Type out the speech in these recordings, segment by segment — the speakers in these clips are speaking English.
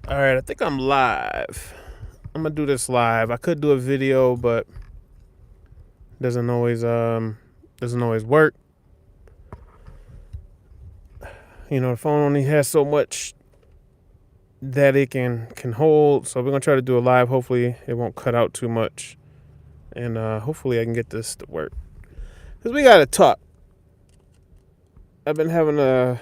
All right, I think I'm live. I'm gonna do this live. I could do a video, but doesn't always doesn't always work. You know, the phone only has so much that it can hold. So we're gonna try to do a live. Hopefully, it won't cut out too much, and hopefully, I can get this to work. Cause we gotta talk. I've been having a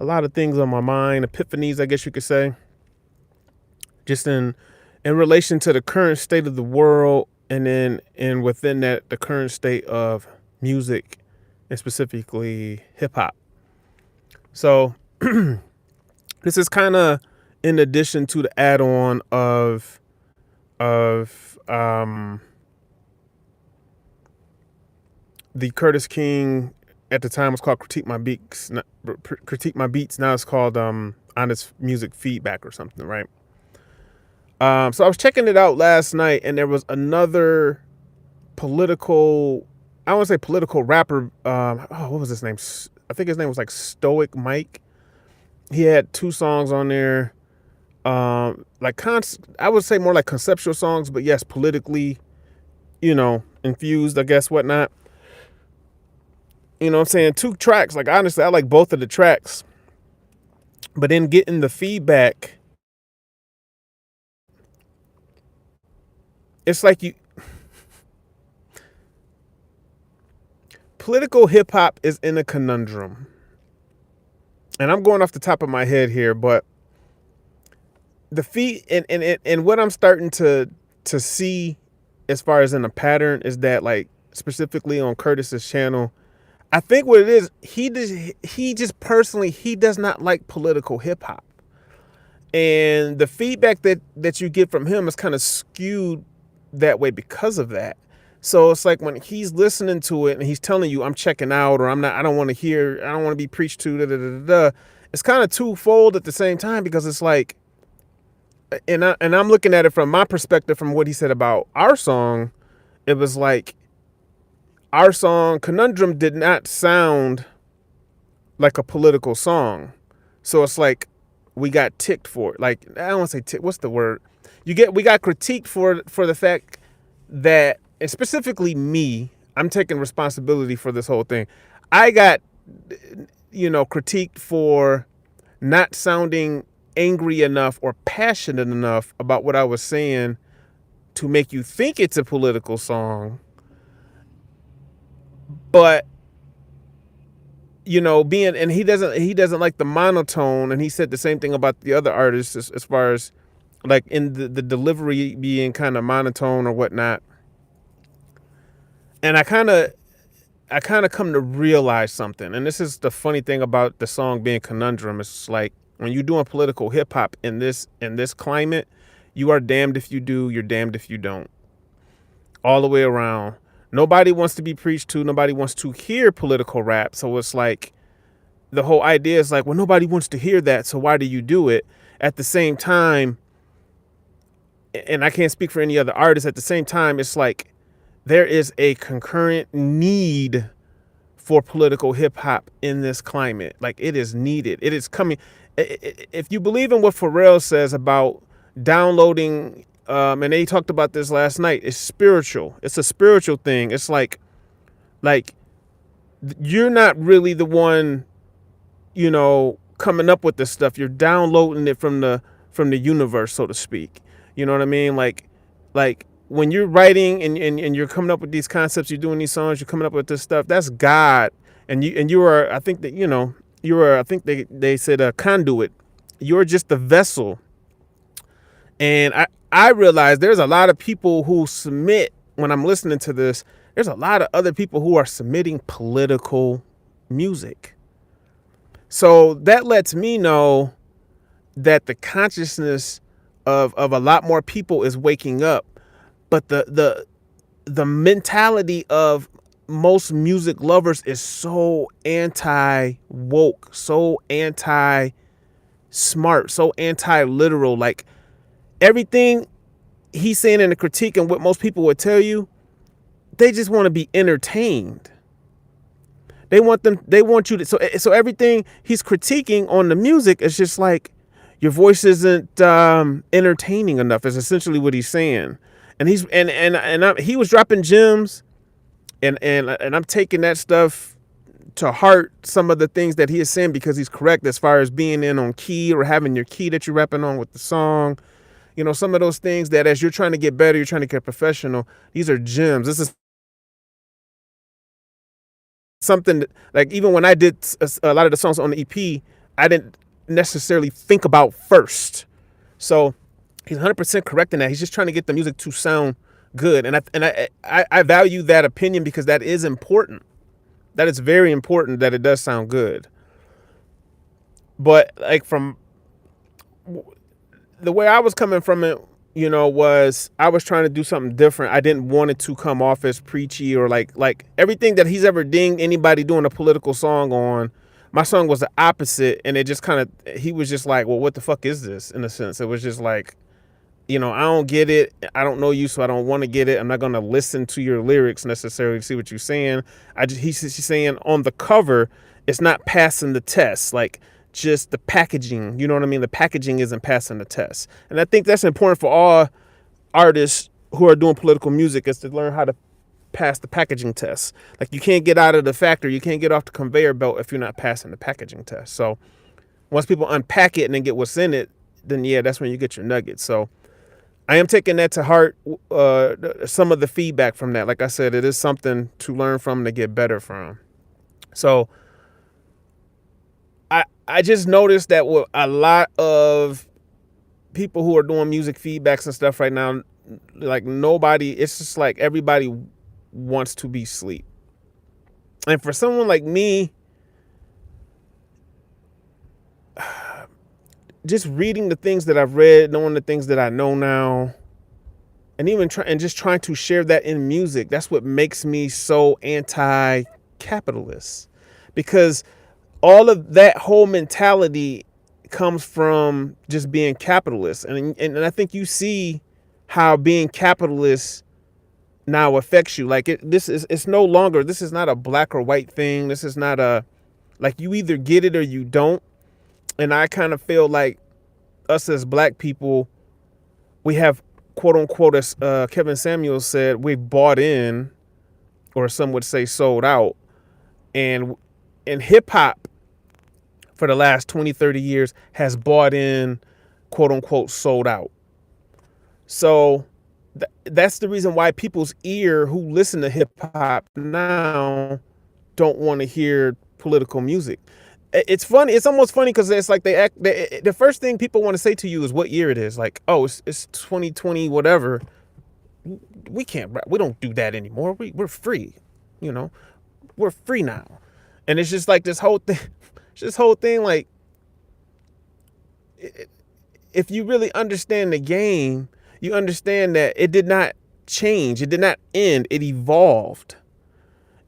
lot of things on my mind, epiphanies, I guess you could say, just in relation to the current state of the world, and then and within that, the current state of music, and specifically hip hop. So this is kind of in addition to the add-on of the Curtis King, at the time it was called Critique My Beats. Critique My Beats. Now it's called Honest Music Feedback or something, right? So I was checking it out last night, and there was another political, I want to say political rapper. What was his name? I think his name was like Stoic Mike. He had two songs on there. I would say more like conceptual songs, but yes, politically, infused, I guess, whatnot. You know what I'm saying? Two tracks. Like, honestly, I like both of the tracks. But then getting the feedback, it's like political hip hop is in a conundrum. And I'm going off the top of my head here, but the and what I'm starting to see as far as in a pattern is that, like, specifically on Curtis's channel, I think what it is, he just personally, he does not like political hip hop. And the feedback that you get from him is kind of skewed that way because of that. So it's like when he's listening to it and he's telling you, I'm checking out, or I don't want to hear, I don't want to be preached to, da, da, da, da, da. It's kind of twofold at the same time, because it's like, and I'm looking at it from my perspective, from what he said about our song. It was like, our song Conundrum did not sound like a political song. So it's like we got ticked for it. Like, I don't want to say ticked, what's the word? We got critiqued for the fact that, and specifically me, I'm taking responsibility for this whole thing. I got, critiqued for not sounding angry enough or passionate enough about what I was saying to make you think it's a political song. But and he doesn't like the monotone, and he said the same thing about the other artists, as far as like in the delivery being kind of monotone or whatnot. And I kind of come to realize something, and this is the funny thing about the song being Conundrum. It's like, when you're doing political hip hop in this climate, you are damned if you do, you're damned if you don't, all the way around. Nobody wants to be preached to. Nobody wants to hear political rap. So it's like, the whole idea is like, well, nobody wants to hear that, so why do you do it? At the same time, and I can't speak for any other artist, at the same time, it's like there is a concurrent need for political hip hop in this climate. Like, it is needed. It is coming. If you believe in what Pharrell says about downloading, and they talked about this last night, it's spiritual. It's a spiritual thing. It's like you're not really the one, coming up with this stuff. You're downloading it from the universe, so to speak. You know what I mean? Like when you're writing and you're coming up with these concepts, you're doing these songs, you're coming up with this stuff, that's God. And you are, I think that, you are, I think they said a conduit. You're just the vessel. And I realize there's a lot of people who submit, when I'm listening to this, there's a lot of other people who are submitting political music. So that lets me know that the consciousness of a lot more people is waking up. But the mentality of most music lovers is so anti-woke, so anti-smart, so anti-literal. Like, everything he's saying in the critique, and what most people would tell you, they just want to be entertained. They want you to, so everything he's critiquing on the music is just like, your voice isn't entertaining enough, is essentially what he's saying. And he was dropping gems, and I'm taking that stuff to heart, some of the things that he is saying, because he's correct as far as being in on key, or having your key that you're rapping on with the song. Some of those things that, as you're trying to get better, you're trying to get professional, these are gems. This is something that, like, even when I did a lot of the songs on the EP, I didn't necessarily think about first. So he's 100% correct in that. He's just trying to get the music to sound good, and I value that opinion, because that is important. That is very important, that it does sound good. But like, from the way I was coming from it, was I was trying to do something different. I didn't want it to come off as preachy, or like everything that he's ever dinged anybody doing a political song on. My song was the opposite, and it just kind of, he was just like, well, what the fuck is this? In a sense, it was just like, I don't get it. I don't know you, so I don't want to get it. I'm not going to listen to your lyrics necessarily to see what you're saying. He's saying on the cover, it's not passing the test. Like, just the packaging, you know what I mean? The packaging isn't passing the test. And I think that's important for all artists who are doing political music, is to learn how to pass the packaging test. Like, you can't get out of the factory, you can't get off the conveyor belt if you're not passing the packaging test. So once people unpack it and then get what's in it, then yeah, that's when you get your nuggets. So I am taking that to heart, some of the feedback from that. Like I said, it is something to learn from, to get better from. So I just noticed that with a lot of people who are doing music feedbacks and stuff right now, like, it's just like everybody wants to be sleep. And for someone like me, just reading the things that I've read, knowing the things that I know now, and even just trying to share that in music, that's what makes me so anti-capitalist, because all of that whole mentality comes from just being capitalist. And I think you see how being capitalist now affects you. Like, it's no longer, this is not a black or white thing. This is not like, you either get it or you don't. And I kind of feel like us as black people, we have, quote unquote, as Kevin Samuels said, we bought in, or some would say sold out. And hip hop for the last 20, 30 years has bought in, quote unquote, sold out. So that's the reason why people's ear who listen to hip hop now don't want to hear political music. It's funny. It's almost funny, because it's like the first thing people want to say to you is what year it is. Like, oh, it's 2020, whatever. We don't do that anymore. We're free, we're free now. And it's just like this whole thing, like, if you really understand the game, you understand that it did not change. It did not end. It evolved.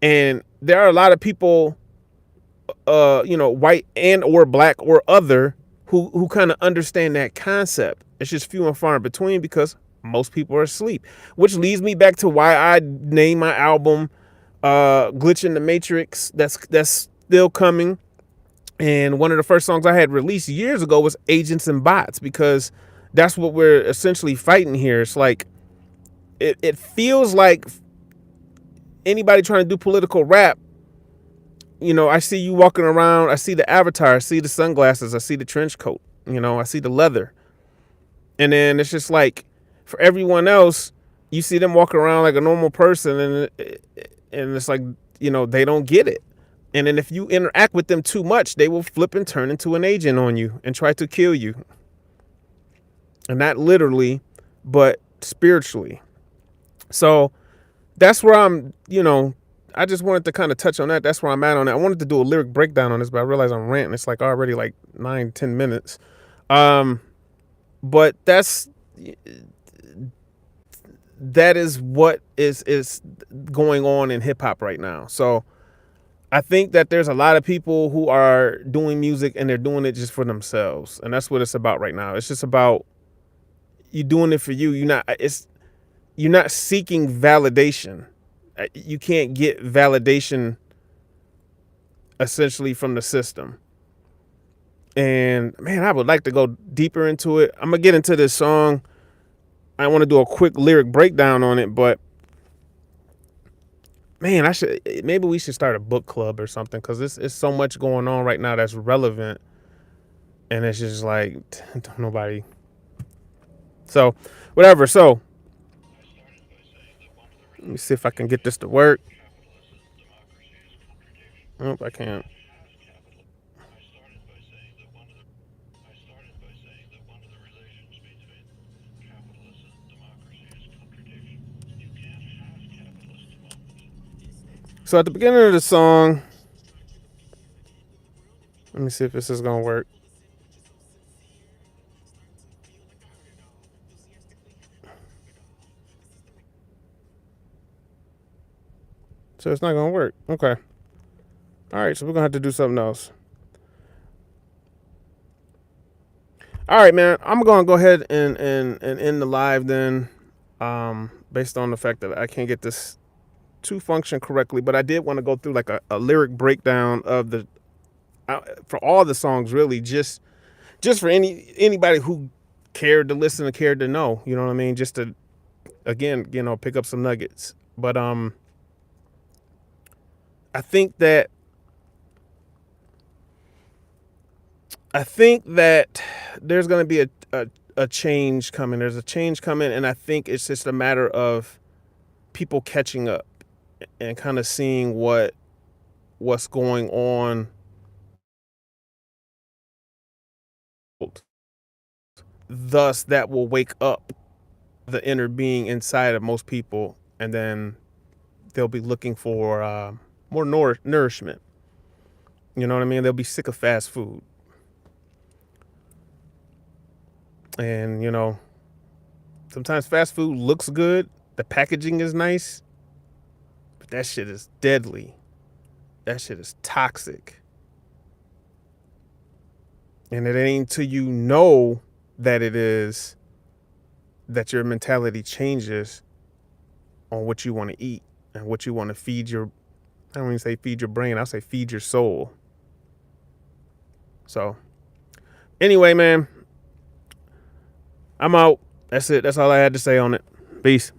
And there are a lot of people, white and or black or other, who kind of understand that concept. It's just few and far in between, because most people are asleep, which leads me back to why I named my album Glitch in the Matrix. That's still coming. And one of the first songs I had released years ago was Agents and Bots, because that's what we're essentially fighting here. It's like, it feels like anybody trying to do political rap, I see you walking around, I see the avatar, I see the sunglasses, I see the trench coat, I see the leather. And then it's just like, for everyone else, you see them walking around like a normal person, and it's like, they don't get it. And then if you interact with them too much, they will flip and turn into an agent on you and try to kill you. And not literally, but spiritually. So that's where I'm, I just wanted to kind of touch on that. That's where I'm at on it. I wanted to do a lyric breakdown on this, but I realized I'm ranting. It's like already like 9-10 minutes. But that is what is going on in hip hop right now. So I think that there's a lot of people who are doing music, and they're doing it just for themselves. And that's what it's about right now. It's just about you doing it for you. You're not seeking validation. You can't get validation essentially from the system. And man, I would like to go deeper into it. I'm gonna get into this song. I want to do a quick lyric breakdown on it, but man, maybe we should start a book club or something, because it's so much going on right now that's relevant, and it's just like don't nobody. So whatever. So let me see if I can get this to work. Nope, I can't. So at the beginning of the song, let me see if this is gonna work. So it's not gonna work. Okay. All right. So we're gonna have to do something else. All right, man. I'm gonna go ahead and end the live then, based on the fact that I can't get this to function correctly. But I did want to go through like a lyric breakdown of the for all the songs, really, just for anybody who cared to listen and cared to know. You know what I mean? Just to again, pick up some nuggets. But I think that I think that there's going to be a change coming. There's a change coming, and I think it's just a matter of people catching up and kind of seeing what's going on. Thus, that will wake up the inner being inside of most people, and then they'll be looking for more nourishment. You know what I mean? They'll be sick of fast food, and sometimes fast food looks good, the packaging is nice, but that shit is deadly. That shit is toxic. And it ain't till you know that it is that your mentality changes on what you want to eat and what you want to feed your, I don't even say feed your brain, I'll say feed your soul. So anyway, man, I'm out. That's it. That's all I had to say on it. Peace.